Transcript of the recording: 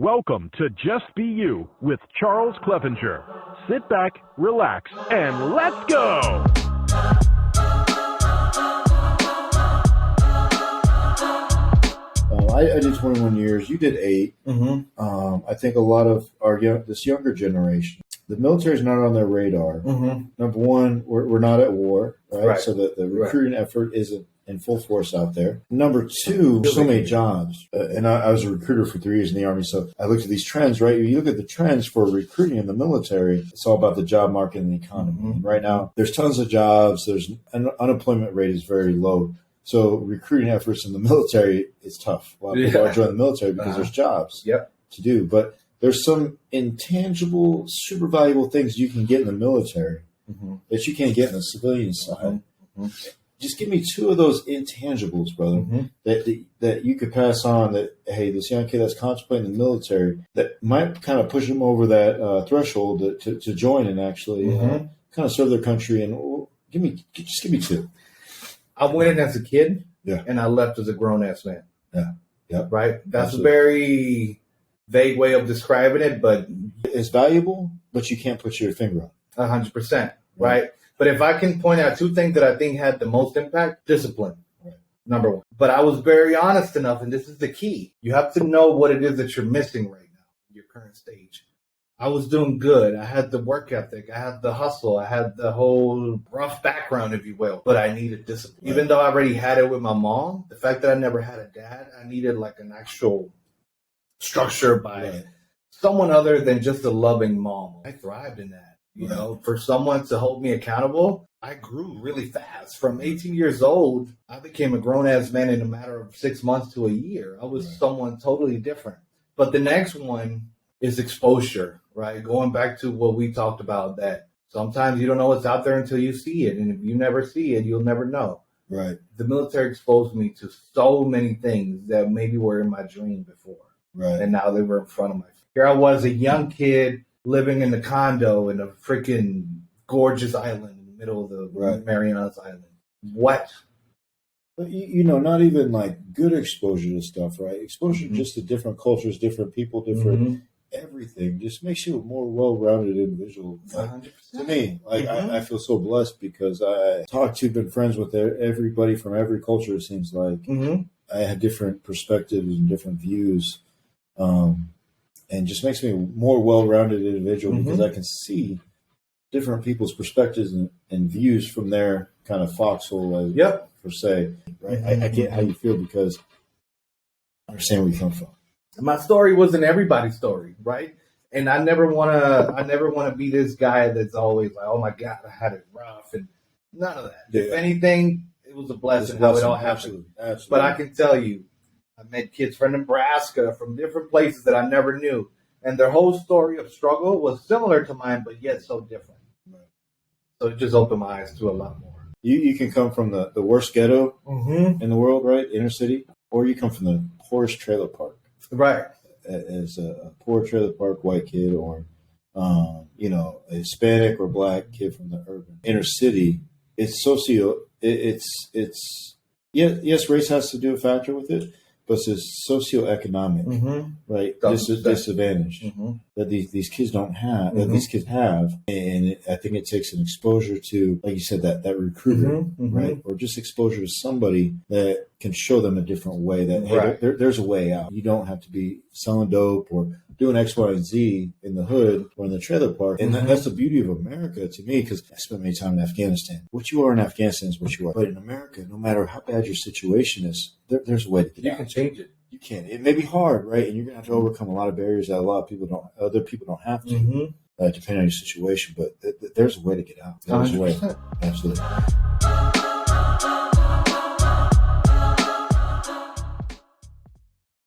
Welcome to Just Be You with Charles Clevenger. Sit back, relax, and let's go! I did 21 years. You did 8. I think a lot of this younger generation, the military is not on their radar. Number one, we're not at war, right? So the recruiting effort isn't in full force out there. Number two, so many jobs. And I was a recruiter for 3 years in the Army, so I looked at these trends, right? You look at the trends for recruiting in the military, it's all about the job market and the economy. And right now, there's tons of jobs. Unemployment rate is very low. So recruiting efforts in the military is tough. A lot of people are joining the military because there's jobs to do. But there's some intangible, super valuable things you can get in the military that you can't get in the civilian side. Just give me 2 of those intangibles, brother, that you could pass on that, hey, this young kid that's contemplating the military that might kind of push them over that threshold to join and actually kind of serve their country. And give me 2. I went in as a kid, and I left as a grown-ass man. Right? That's Absolutely. a very vague way of describing it, but it's valuable, but you can't put your finger on it. 100%, right? But if I can point out 2 things that I think had the most impact, discipline, number 1. But I was very honest enough, and this is the key. You have to know what it is that you're missing right now in your current stage. I was doing good. I had the work ethic. I had the hustle. I had the whole rough background, if you will. But I needed discipline. Even though I already had it with my mom, the fact that I never had a dad, I needed like an actual structure by someone other than just a loving mom. I thrived in that. You know, for someone to hold me accountable, I grew really fast. From 18 years old, I became a grown-ass man in a matter of 6 months to a year. I was someone totally different. But the next one is exposure, right? Going back to what we talked about, that sometimes you don't know what's out there until you see it. And if you never see it, you'll never know. Right. The military exposed me to so many things that maybe were in my dream before. Right. And now they were in front of my face. Here I was, a young kid living in a condo in a freaking gorgeous island in the middle of the Marianas Island. What? But, you know, not even like good exposure to stuff, right? Exposure just to different cultures, different people, different everything just makes you a more well-rounded individual. Like, to me, like I feel so blessed because I been friends with everybody from every culture, it seems like. I have different perspectives and different views. And just makes me a more well-rounded individual because I can see different people's perspectives and views from their kind of foxhole, per se. Right? I get how you feel because I understand where you come from. My story wasn't everybody's story, right? And I never want to be this guy that's always like, oh my God, I had it rough, and none of that. If anything, it was a blessing how it all happened. Absolutely. But I can tell you, I met kids from Nebraska, from different places that I never knew. And their whole story of struggle was similar to mine, but yet so different. Right. So it just opened my eyes to a lot more. You can come from the worst ghetto in the world, right? Inner city. Or you come from the poorest trailer park. Right. As a poor trailer park white kid or, you know, a Hispanic or black kid from the urban inner city. It's yes, race has to do a factor with it. But it's socioeconomic, right? Disadvantage that these kids don't have, that these kids have. And I think it takes an exposure to, like you said, that recruiter, right? Or just exposure to somebody that can show them a different way that, hey, there's a way out. You don't have to be selling dope or doing X, Y, and Z in the hood or in the trailer park. And that's the beauty of America to me, because I spent many time in Afghanistan. What you are in Afghanistan is what you are. But in America, no matter how bad your situation is, there's a way to get out. You can change it. You can. It may be hard, right? And you're going to have to overcome a lot of barriers that other people don't have to, depending on your situation. But there's a way to get out. There's a way. Absolutely.